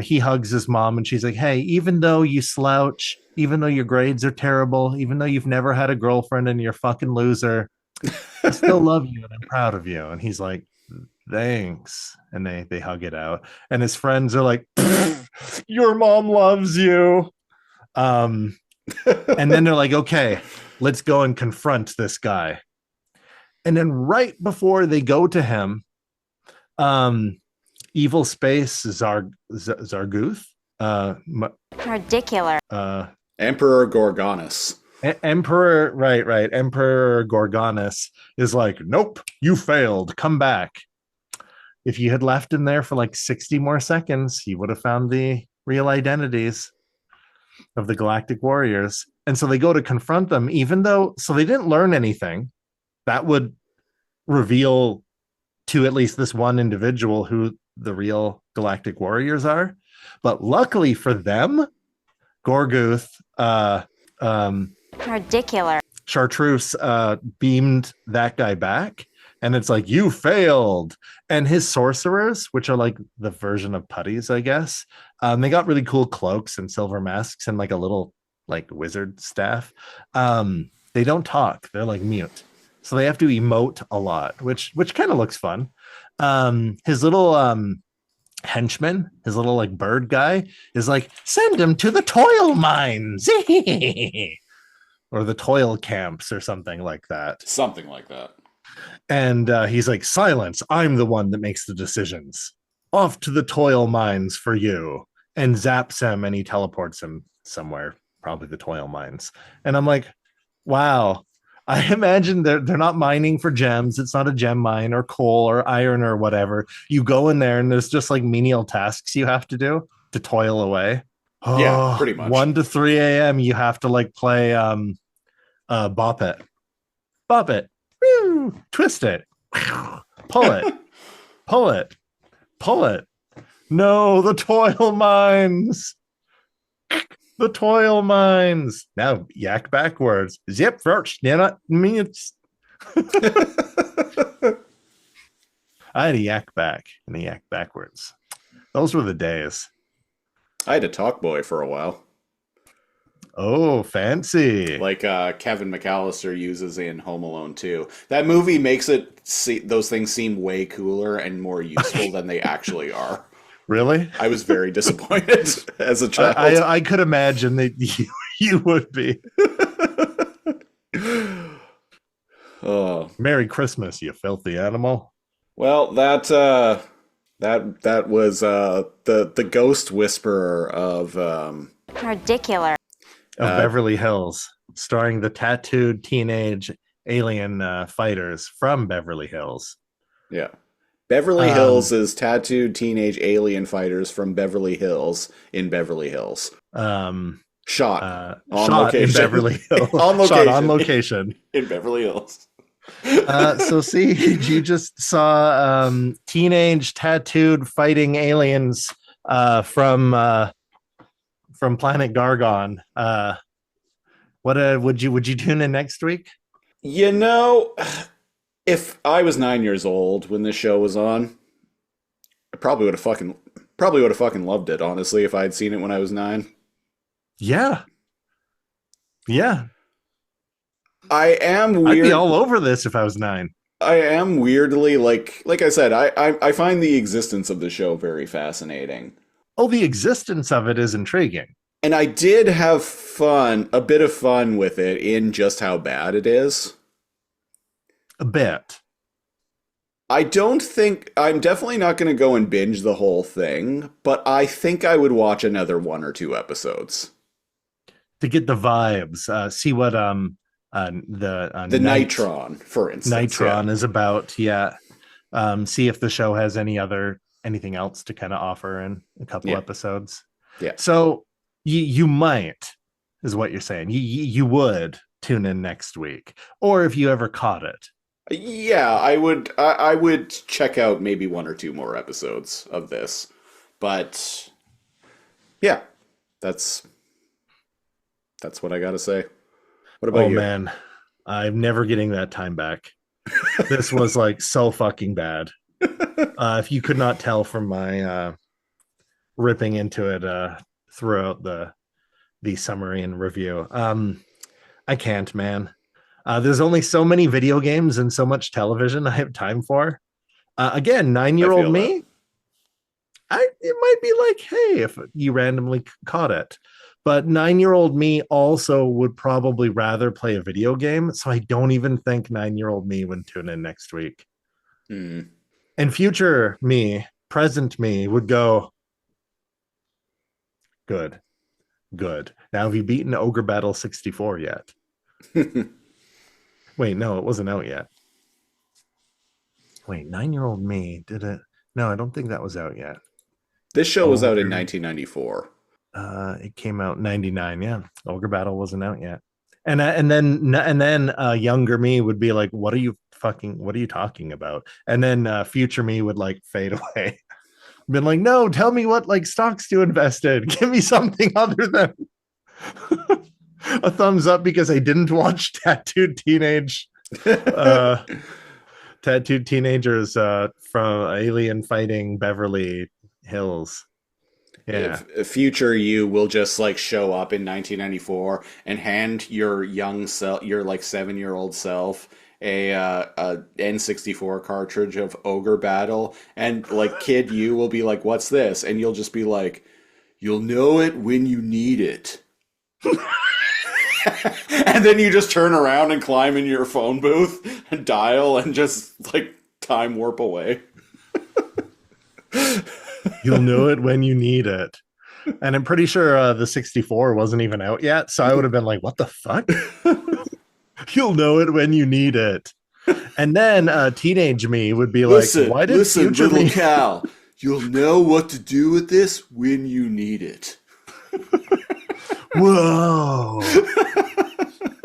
He hugs his mom, and she's like, "Hey, even though you slouch, even though your grades are terrible, even though you've never had a girlfriend and you're a fucking loser, I still love you and I'm proud of you." And he's like, "Thanks." And they hug it out. And his friends are like, "Your mom loves you." And then they're like, "Okay, let's go and confront this guy." And then right before they go to him, evil space Zarguth, Ridiculous. Emperor Gorgonus. Emperor, right. Emperor Gorgonus is like, "Nope, you failed. Come back." If you had left him there for like 60 more seconds, you would have found the real identities of the Galactic Warriors. And so they go to confront them, even though, so they didn't learn anything that would reveal to at least this one individual who the real Galactic Warriors are. But luckily for them, Gorguth, Ridiculous. Chartreuse beamed that guy back, and it's like, "You failed." And his sorcerers, which are like the version of putties, I guess, they got really cool cloaks and silver masks and like a little like wizard staff. They don't talk; they're like mute, so they have to emote a lot, which kind of looks fun. His little henchman, his little like bird guy, is like, "Send him to the toil mines." Or the toil camps or something like that. Something like that. And he's like, "Silence, I'm the one that makes the decisions. Off to the toil mines for you." And zaps him, and he teleports him somewhere, probably the toil mines. And I'm like, wow. I imagine they're not mining for gems. It's not a gem mine or coal or iron or whatever. You go in there and there's just like menial tasks you have to do to toil away. Yeah, pretty much. 1 to 3 a.m. you have to like play bop it. Woo! Twist it. Pull it. Pull it. Pull it. No, the toil mines. The toil mines. Now yak backwards. Zip first. Minutes. I had a yak back and a yak backwards. Those were the days. I had a talk boy for a while. Oh, fancy. Like Kevin McAllister uses in Home Alone 2. That movie makes those things seem way cooler and more useful than they actually are. Really? I was very disappointed as a child. I could imagine that you would be. Oh, Merry Christmas, you filthy animal. well, that was the ghost whisperer of Ridiculous. Of Beverly Hills, starring the tattooed teenage alien fighters from Beverly Hills. yeah. Beverly Hills is tattooed teenage alien fighters from Beverly Hills in Beverly Hills. Shot on Shot location. in Beverly Hills. On location. Shot on location. In Beverly Hills. So see, you just saw teenage tattooed fighting aliens from Planet Gargon. Would you tune in next week? You know, if I was 9 years old when this show was on, I probably would have fucking loved it, honestly, if I had seen it when I was 9. Yeah. I am weird. I'd be all over this if I was 9. I am weirdly like I said, I find the existence of the show very fascinating. Oh, the existence of it is intriguing. And I did have a bit of fun with it in just how bad it is. A bit. I'm definitely not going to go and binge the whole thing, but I think I would watch another 1 or 2 episodes. To get the vibes, see what the Nitron, for instance. Nitron is about, yeah. See if the show has anything else to kind of offer in a couple episodes. Yeah. So you might, is what you're saying. You would tune in next week, or if you ever caught it. Yeah, I would check out maybe 1 or 2 more episodes of this, but yeah, that's what I gotta say. What about you? Oh man, I'm never getting that time back. This was like so fucking bad. If you could not tell from my ripping into it throughout the summary and review, I can't, man. There's only so many video games and so much television I have time for. Again, 9-year-old me, it might be like, hey, if you randomly caught it. But 9-year-old me also would probably rather play a video game. So I don't even think 9-year-old me would tune in next week. And future me, present me would go, good. Now, have you beaten Ogre Battle 64 yet? Wait, no, it wasn't out yet. Wait, 9-year-old me, did it? No, I don't think that was out yet. This show was out in 1994. It came out in 99. Yeah, Ogre Battle wasn't out yet. And then younger me would be like, what are you talking about? And then future me would like fade away. Been like, no, tell me what like stocks to invest in. Give me something other than a thumbs up because I didn't watch tattooed teenagers from alien fighting Beverly Hills. Yeah. If future you will just like show up in 1994 and hand your young self, your like 7-year-old self, a N64 cartridge of Ogre Battle, and like kid you will be like, what's this? And you'll just be like, you'll know it when you need it. And then you just turn around and climb in your phone booth and dial and just like time warp away. You'll know it when you need it. And I'm pretty sure the 64 wasn't even out yet. So I would have been like, what the fuck? You'll know it when you need it. And then teenage me would be like, why did future little me... Cal, you'll know what to do with this when you need it. Whoa.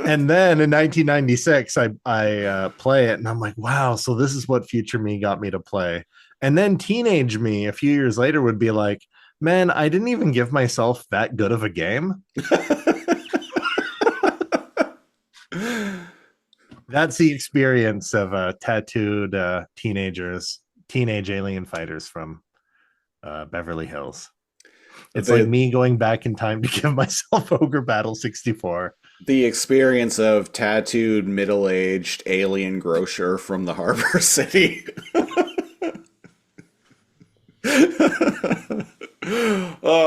And then in 1996, I play it and I'm like, wow, so this is what future me got me to play. And then teenage me a few years later would be like, man, I didn't even give myself that good of a game. That's the experience of tattooed teenage alien fighters from Beverly Hills. It's like me going back in time to give myself Ogre Battle 64. The experience of tattooed middle-aged alien grocer from the harbor city.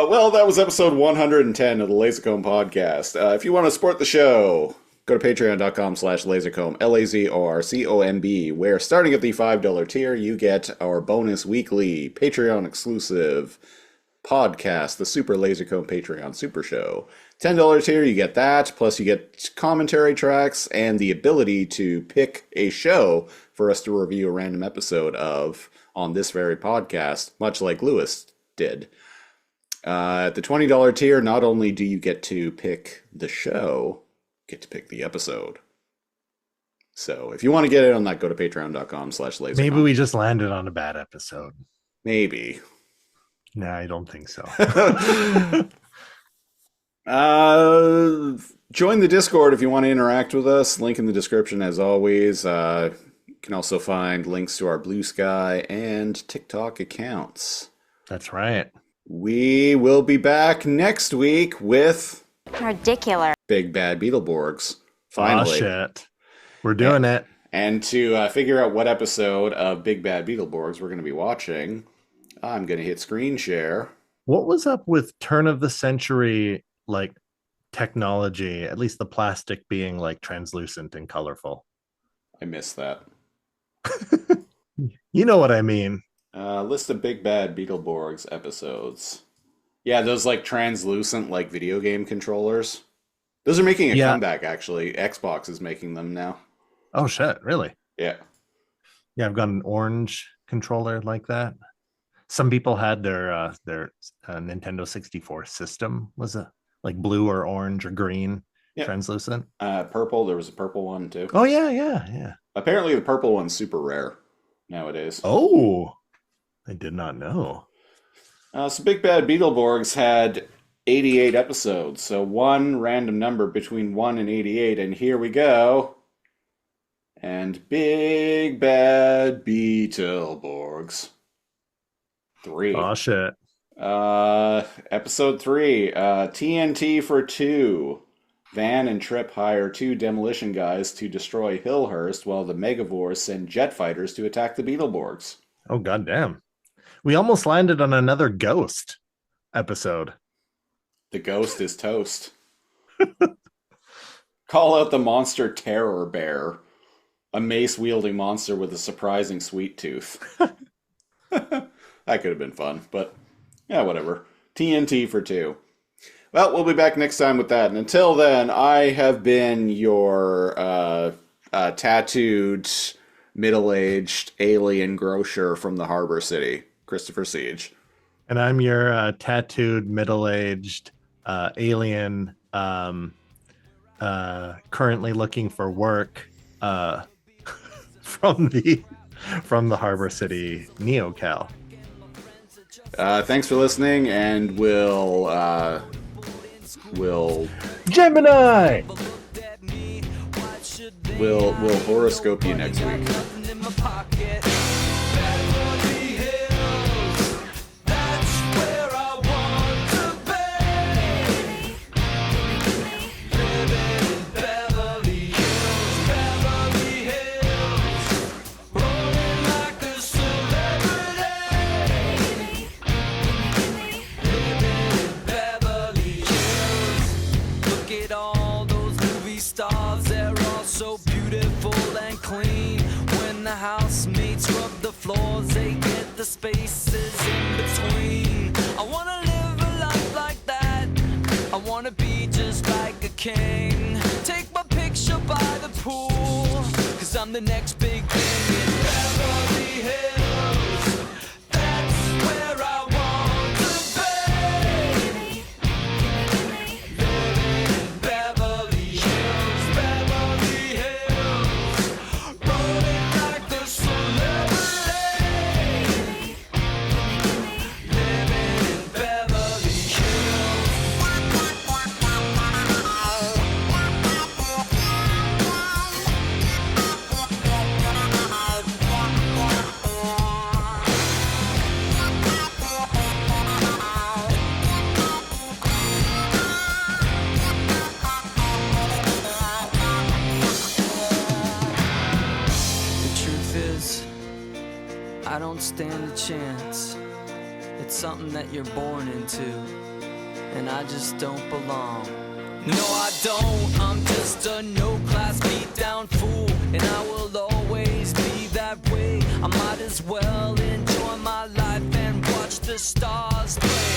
Well, that was episode 110 of the Lazor Comb podcast. If you want to support the show, go to patreon.com/lazorcomb, LAZORCOMB, where starting at the $5 tier, you get our bonus weekly Patreon exclusive podcast, the Super Lazorcomb Patreon Super Show. $10 tier, you get that, plus you get commentary tracks and the ability to pick a show for us to review a random episode of on this very podcast, much like Lewis did. At the $20 tier, not only do you get to pick the show, you get to pick the episode. So if you want to get in on that, go to patreon.com/lazorcomb. Maybe we just landed on a bad episode. Maybe. No, I don't think so. Join the Discord if you want to interact with us. Link in the description as always. You can also find links to our Blue Sky and TikTok accounts. That's right. We will be back next week with Ridiculous. Big Bad Beetleborgs. Oh, Finally. shit. We're doing it. And to figure out what episode of Big Bad Beetleborgs we're going to be watching, I'm going to hit screen share. What was up with turn of the century, like, technology, at least the plastic being, like, translucent and colorful? I missed that. You know what I mean. List of Big Bad Beetleborgs episodes. Yeah, those like translucent like video game controllers. Those are making a comeback actually. Xbox is making them now. Oh shit, really? Yeah. Yeah, I've got an orange controller like that. Some people had their Nintendo 64 system was a like blue or orange or green translucent. Purple, there was a purple one too. Oh yeah. Apparently the purple one's super rare nowadays. Oh, I did not know. So Big Bad Beetleborgs had 88 episodes, so one random number between 1 and 88, and here we go. And Big Bad Beetleborgs 3. Oh shit. Episode 3, TNT for 2. Van and Trip hire 2 demolition guys to destroy Hillhurst while the Megavores send jet fighters to attack the Beetleborgs. Oh goddamn. We almost landed on another ghost episode. The ghost is toast. Call out the monster Terror Bear, a mace-wielding monster with a surprising sweet tooth. That could have been fun, but yeah, whatever. TNT for 2. Well, we'll be back next time with that. And until then, I have been your tattooed, middle-aged alien grocer from the Harbor City, Christopher Siege. And I'm your tattooed, middle-aged alien currently looking for work from the Harbor City NeoCal. Thanks for listening, and we'll Gemini! We'll horoscope you next week. Housemates rub the floors, they get the spaces in between. I wanna live a life like that. I wanna be just like a king. Take my picture by the pool, 'cause I'm the next big thing in Beverly Hills. That's where I want to be. Living in Beverly Hills, Beverly Hills. Rolling like the celebrity. Living in Beverly Hills. The truth is, I don't stand a chance. It's something that you're born into, and I just don't belong. No, I don't. I'm just a no born fool, and I will always be that way. I might as well enjoy my life and watch the stars play.